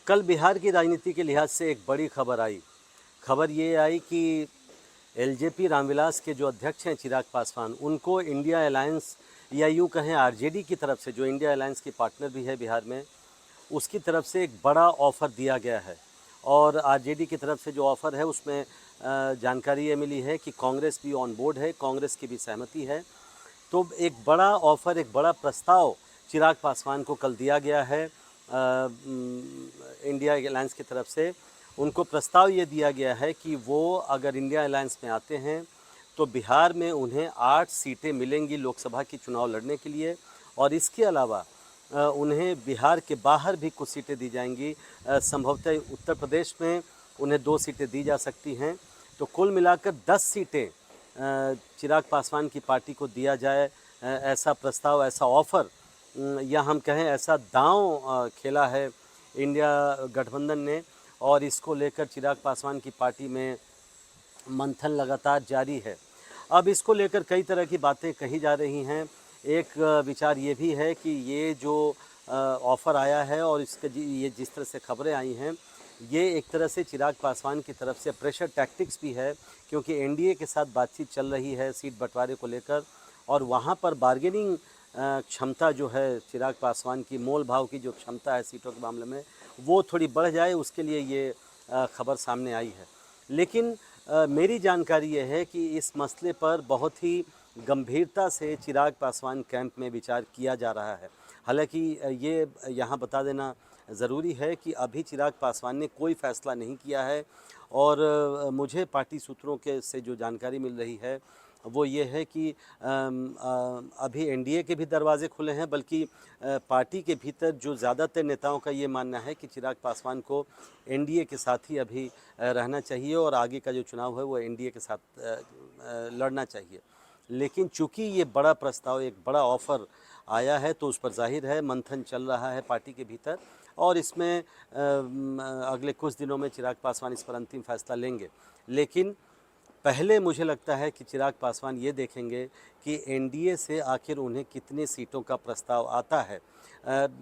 कल बिहार की राजनीति के लिहाज से एक बड़ी खबर आई। खबर ये आई कि एलजेपी रामविलास के जो अध्यक्ष हैं चिराग पासवान, उनको इंडिया अलायंस या यूँ कहें आरजेडी की तरफ से, जो इंडिया अलायंस की पार्टनर भी है बिहार में, उसकी तरफ से एक बड़ा ऑफ़र दिया गया है। और आरजेडी की तरफ से जो ऑफ़र है उसमें जानकारी ये मिली है कि कांग्रेस भी ऑन बोर्ड है, कांग्रेस की भी सहमति है। तो एक बड़ा ऑफ़र, एक बड़ा प्रस्ताव चिराग पासवान को कल दिया गया है इंडिया अलायंस की तरफ से। उनको प्रस्ताव ये दिया गया है कि वो अगर इंडिया अलायंस में आते हैं तो बिहार में उन्हें 8 सीटें मिलेंगी लोकसभा की चुनाव लड़ने के लिए, और इसके अलावा उन्हें बिहार के बाहर भी कुछ सीटें दी जाएंगी। संभवतः उत्तर प्रदेश में उन्हें 2 सीटें दी जा सकती हैं। तो कुल मिलाकर 10 सीटें चिराग पासवान की पार्टी को दिया जाए, ऐसा प्रस्ताव, ऐसा ऑफ़र, या हम कहें ऐसा दांव खेला है इंडिया गठबंधन ने। और इसको लेकर चिराग पासवान की पार्टी में मंथन लगातार जारी है। अब इसको लेकर कई तरह की बातें कही जा रही हैं। एक विचार ये भी है कि ये जो ऑफ़र आया है और इसके ये जिस तरह से खबरें आई हैं, ये एक तरह से चिराग पासवान की तरफ से प्रेशर टैक्टिक्स भी है, क्योंकि एनडीए के साथ बातचीत चल रही है सीट बंटवारे को लेकर, और वहाँ पर बार्गेनिंग क्षमता जो है चिराग पासवान की, मोल भाव की जो क्षमता है सीटों के मामले में, वो थोड़ी बढ़ जाए, उसके लिए ये खबर सामने आई है। लेकिन मेरी जानकारी ये है कि इस मसले पर बहुत ही गंभीरता से चिराग पासवान कैंप में विचार किया जा रहा है। हालांकि ये यहाँ बता देना ज़रूरी है कि अभी चिराग पासवान ने कोई फ़ैसला नहीं किया है, और मुझे पार्टी सूत्रों के से जो जानकारी मिल रही है वो ये है कि अभी एनडीए के भी दरवाज़े खुले हैं, बल्कि पार्टी के भीतर जो ज़्यादातर नेताओं का ये मानना है कि चिराग पासवान को एनडीए के साथ ही अभी रहना चाहिए, और आगे का जो चुनाव है वो एनडीए के साथ लड़ना चाहिए। लेकिन चूंकि ये बड़ा प्रस्ताव, एक बड़ा ऑफ़र आया है, तो उस पर जाहिर है मंथन चल रहा है पार्टी के भीतर, और इसमें अगले कुछ दिनों में चिराग पासवान इस पर अंतिम फैसला लेंगे। लेकिन पहले मुझे लगता है कि चिराग पासवान ये देखेंगे कि एनडीए से आखिर उन्हें कितने सीटों का प्रस्ताव आता है।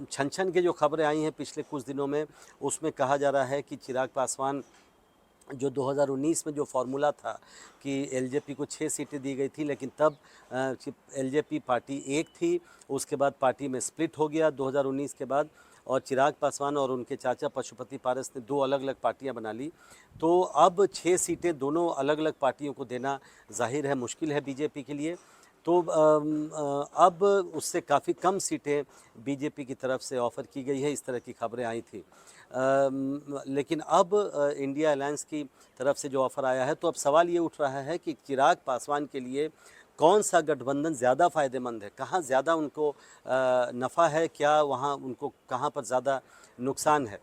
छन छन के जो खबरें आई हैं पिछले कुछ दिनों में, उसमें कहा जा रहा है कि चिराग पासवान, जो 2019 में जो फार्मूला था कि एलजेपी को 6 सीटें दी गई थी, लेकिन तब एलजेपी पार्टी एक थी, उसके बाद पार्टी में स्प्लिट हो गया 2019 के बाद, और चिराग पासवान और उनके चाचा पशुपति पारस ने 2 अलग अलग पार्टियां बना ली। तो अब 6 सीटें दोनों अलग अलग पार्टियों को देना जाहिर है मुश्किल है बीजेपी के लिए। तो अब उससे काफ़ी कम सीटें बीजेपी की तरफ से ऑफ़र की गई है, इस तरह की खबरें आई थी। लेकिन अब इंडिया अलायंस की तरफ से जो ऑफ़र आया है, तो अब सवाल ये उठ रहा है कि चिराग पासवान के लिए कौन सा गठबंधन ज़्यादा फ़ायदेमंद है, कहाँ ज़्यादा उनको नफ़ा है, क्या वहाँ उनको कहाँ पर ज़्यादा नुकसान है।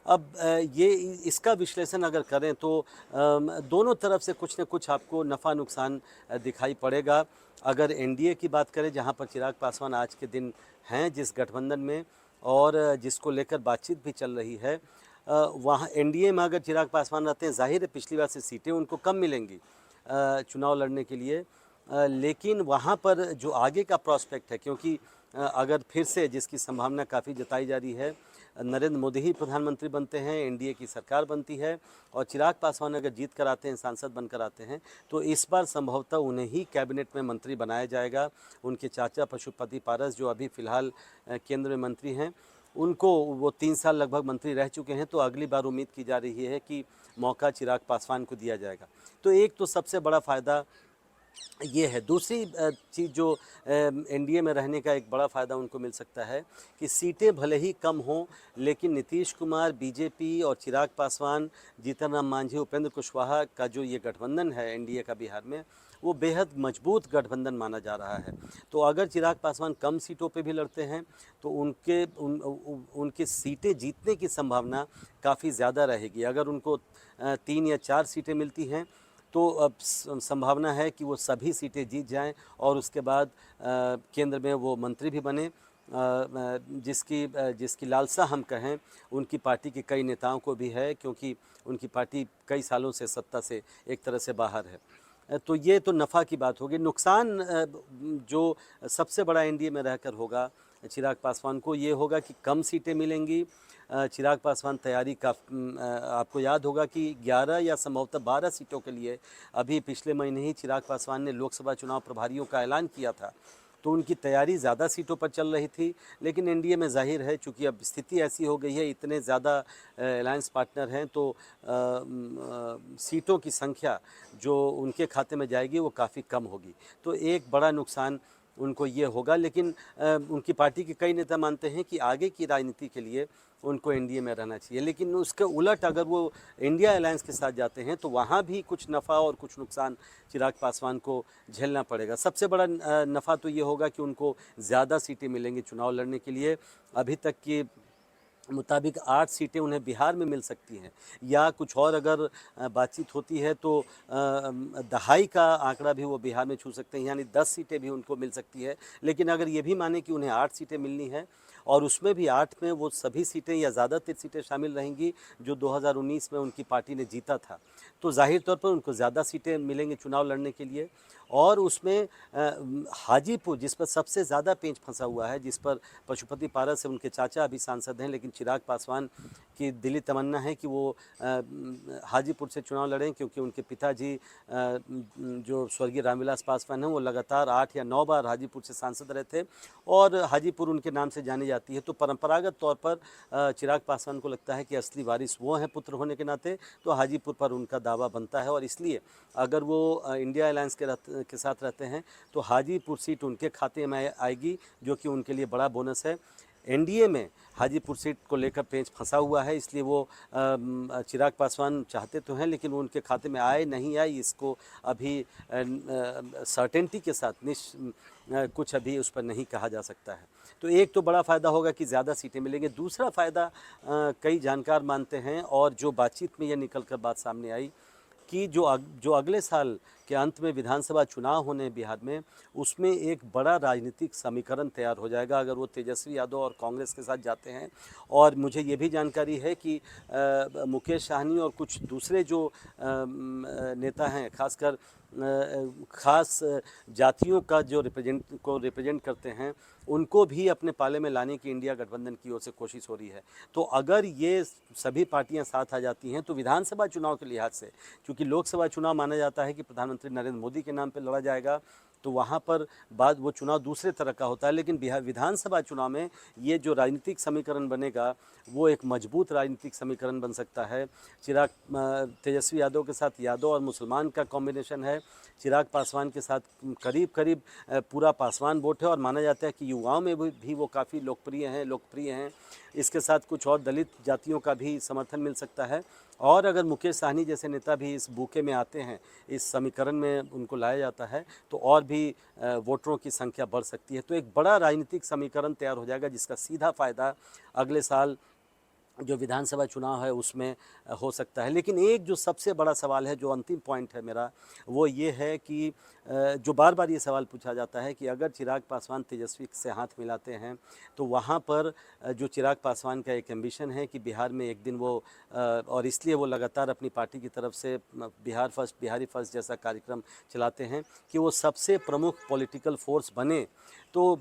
अब ये इसका विश्लेषण अगर करें तो दोनों तरफ से कुछ न कुछ आपको नफ़ा नुकसान दिखाई पड़ेगा। अगर एनडीए की बात करें, जहाँ पर चिराग पासवान आज के दिन हैं जिस गठबंधन में, और जिसको लेकर बातचीत भी चल रही है, वहाँ एनडीए में अगर चिराग पासवान रहते हैं, जाहिर है पिछली बार से सीटें उनको कम मिलेंगी चुनाव लड़ने के लिए। लेकिन वहाँ पर जो आगे का प्रॉस्पेक्ट है, क्योंकि अगर फिर से, जिसकी संभावना काफ़ी जताई जा रही है, नरेंद्र मोदी ही प्रधानमंत्री बनते हैं, एनडीए की सरकार बनती है, और चिराग पासवान अगर जीत कर आते हैं, सांसद बनकर आते हैं, तो इस बार संभवतः उन्हें ही कैबिनेट में मंत्री बनाया जाएगा। उनके चाचा पशुपति पारस, जो अभी फ़िलहाल केंद्र में मंत्री हैं, उनको, वो 3 साल लगभग मंत्री रह चुके हैं, तो अगली बार उम्मीद की जा रही है कि मौका चिराग पासवान को दिया जाएगा। तो एक तो सबसे बड़ा फ़ायदा ये है। दूसरी चीज़ जो एनडीए में रहने का एक बड़ा फ़ायदा उनको मिल सकता है कि सीटें भले ही कम हों, लेकिन नीतीश कुमार, बीजेपी और चिराग पासवान, जीतन राम मांझी, उपेंद्र कुशवाहा का जो ये गठबंधन है एनडीए का बिहार में, वो बेहद मजबूत गठबंधन माना जा रहा है। तो अगर चिराग पासवान कम सीटों पे भी लड़ते हैं, तो उनकी सीटें जीतने की संभावना काफ़ी ज़्यादा रहेगी। अगर उनको 3 या 4 सीटें मिलती हैं, तो अब संभावना है कि वो सभी सीटें जीत जाएं, और उसके बाद केंद्र में वो मंत्री भी बने, जिसकी लालसा हम कहें उनकी पार्टी के कई नेताओं को भी है, क्योंकि उनकी पार्टी कई सालों से सत्ता से एक तरह से बाहर है। तो ये तो नफ़ा की बात होगी। नुकसान जो सबसे बड़ा एनडीए में रहकर होगा चिराग पासवान को, ये होगा कि कम सीटें मिलेंगी, चिराग पासवान तैयारी का आपको याद होगा कि 11 या संभवतः 12 सीटों के लिए अभी पिछले महीने ही चिराग पासवान ने लोकसभा चुनाव प्रभारियों का ऐलान किया था। तो उनकी तैयारी ज़्यादा सीटों पर चल रही थी, लेकिन एनडीए में जाहिर है चूँकि अब स्थिति ऐसी हो गई है, इतने ज़्यादा अलायंस पार्टनर हैं, तो सीटों की संख्या जो उनके खाते में जाएगी वो काफ़ी कम होगी। तो एक बड़ा नुकसान उनको ये होगा, लेकिन उनकी पार्टी के कई नेता मानते हैं कि आगे की राजनीति के लिए उनको एनडीए में रहना चाहिए। लेकिन उसके उलट अगर वो इंडिया अलायंस के साथ जाते हैं तो वहाँ भी कुछ नफ़ा और कुछ नुकसान चिराग पासवान को झेलना पड़ेगा। सबसे बड़ा नफ़ा तो ये होगा कि उनको ज़्यादा सीटें मिलेंगी चुनाव लड़ने के लिए। अभी तक की मुताबिक 8 सीटें उन्हें बिहार में मिल सकती हैं, या कुछ और अगर बातचीत होती है तो दहाई का आंकड़ा भी वो बिहार में छू सकते हैं, यानी 10 सीटें भी उनको मिल सकती है। लेकिन अगर ये भी माने कि उन्हें 8 सीटें मिलनी है और उसमें भी 8 में वो सभी सीटें या ज़्यादातर सीटें शामिल रहेंगी जो 2019 में उनकी पार्टी ने जीता था, तो जाहिर तौर पर उनको ज़्यादा सीटें मिलेंगी चुनाव लड़ने के लिए। और उसमें हाजीपुर, जिस पर सबसे ज़्यादा पेंच फंसा हुआ है, जिस पर पशुपति पारस से उनके चाचा अभी सांसद हैं, लेकिन चिराग पासवान की दिली तमन्ना है कि वो हाजीपुर से चुनाव लड़ें, क्योंकि उनके पिताजी जो स्वर्गीय रामविलास पासवान हैं वो लगातार 8 या 9 बार हाजीपुर से सांसद रहे थे और हाजीपुर उनके नाम से जानी जाती है। तो परंपरागत तौर पर चिराग पासवान को लगता है कि असली वारिस वो हैं पुत्र होने के नाते, तो हाजीपुर पर उनका दावा बनता है। और इसलिए अगर वो इंडिया अलायंस के साथ रहते हैं तो हाजीपुर सीट उनके खाते में आएगी, जो कि उनके लिए बड़ा बोनस है। एनडीए में हाजीपुर सीट को लेकर पेंच फंसा हुआ है, इसलिए वो चिराग पासवान चाहते तो हैं, लेकिन वो उनके खाते में आए नहीं आए इसको अभी सर्टेनिटी के साथ कुछ अभी उस पर नहीं कहा जा सकता है। तो एक तो बड़ा फ़ायदा होगा कि ज़्यादा सीटें मिलेंगी। दूसरा फ़ायदा कई जानकार मानते हैं और जो बातचीत में यह निकल कर बात सामने आई कि जो अगले साल के अंत में विधानसभा चुनाव होने बिहार में, उसमें एक बड़ा राजनीतिक समीकरण तैयार हो जाएगा अगर वो तेजस्वी यादव और कांग्रेस के साथ जाते हैं। और मुझे ये भी जानकारी है कि मुकेश सहनी और कुछ दूसरे जो नेता हैं, खासकर खास जातियों का जो रिप्रेजेंट करते हैं, उनको भी अपने पाले में लाने की इंडिया गठबंधन की ओर से कोशिश हो रही है। तो अगर ये सभी पार्टियां साथ आ जाती हैं तो विधानसभा चुनाव के लिहाज से, क्योंकि लोकसभा चुनाव माना जाता है कि प्रधानमंत्री नरेंद्र मोदी के नाम पर लड़ा जाएगा, तो वहाँ पर बाद वो चुनाव दूसरे तरह का होता है, लेकिन बिहार विधानसभा चुनाव में ये जो राजनीतिक समीकरण बनेगा वो एक मजबूत राजनीतिक समीकरण बन सकता है। चिराग तेजस्वी यादव के साथ यादव और मुसलमान का कॉम्बिनेशन है, चिराग पासवान के साथ करीब करीब पूरा पासवान वोट है, और माना जाता है कि युवाओं में भी वो काफ़ी लोकप्रिय हैं। इसके साथ कुछ और दलित जातियों का भी समर्थन मिल सकता है। और अगर मुकेश सहनी जैसे नेता भी इस बूके में आते हैं, इस समीकरण में उनको लाया जाता है, तो और भी वोटरों की संख्या बढ़ सकती है। तो एक बड़ा राजनीतिक समीकरण तैयार हो जाएगा जिसका सीधा फ़ायदा अगले साल जो विधानसभा चुनाव है उसमें हो सकता है। लेकिन एक जो सबसे बड़ा सवाल है, जो अंतिम पॉइंट है मेरा, वो ये है कि जो बार बार ये सवाल पूछा जाता है कि अगर चिराग पासवान तेजस्वी से हाथ मिलाते हैं तो वहाँ पर जो चिराग पासवान का एक एम्बिशन है कि बिहार में एक दिन वो और इसलिए वो लगातार अपनी पार्टी की तरफ से बिहारी फर्स्ट जैसा कार्यक्रम चलाते हैं कि वो सबसे प्रमुख पॉलिटिकल फोर्स बने। तो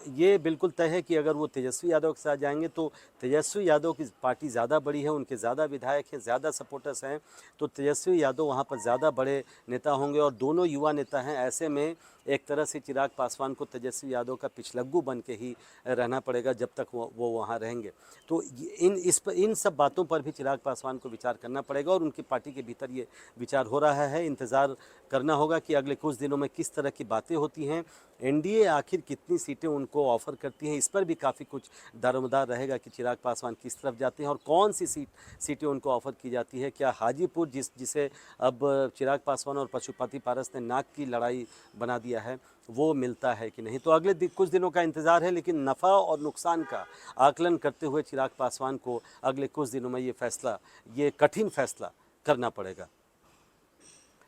ये बिल्कुल तय है कि अगर वो तेजस्वी यादव के साथ जाएंगे तो तेजस्वी यादव की पार्टी ज़्यादा बड़ी है, उनके ज़्यादा विधायक हैं, ज़्यादा सपोर्टर्स हैं, तो तेजस्वी यादव वहाँ पर ज़्यादा बड़े नेता होंगे और दोनों युवा नेता हैं। ऐसे में एक तरह से चिराग पासवान को तेजस्वी यादव का पिछलग्गू बन के ही रहना पड़ेगा जब तक वो वहाँ रहेंगे। तो इन सब बातों पर भी चिराग पासवान को विचार करना पड़ेगा और उनकी पार्टी के भीतर ये विचार हो रहा है। इंतज़ार करना होगा कि अगले कुछ दिनों में किस तरह की बातें होती हैं, एनडीए आखिर कितनी सीटें उनको ऑफ़र करती हैं, इस पर भी काफ़ी कुछ दारोमदार रहेगा कि चिराग पासवान किस तरफ जाते हैं और कौन सी सीटें उनको ऑफ़र की जाती है। क्या हाजीपुर जिसे अब चिराग पासवान और पशुपति पारस ने नाक की लड़ाई बना दिया है, वो मिलता है कि नहीं। तो अगले कुछ दिनों का इंतज़ार है, लेकिन नफ़ा और नुकसान का आकलन करते हुए चिराग पासवान को अगले कुछ दिनों में ये कठिन फैसला करना पड़ेगा।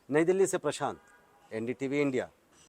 नई दिल्ली से प्रशांत, एनडीटीवी इंडिया।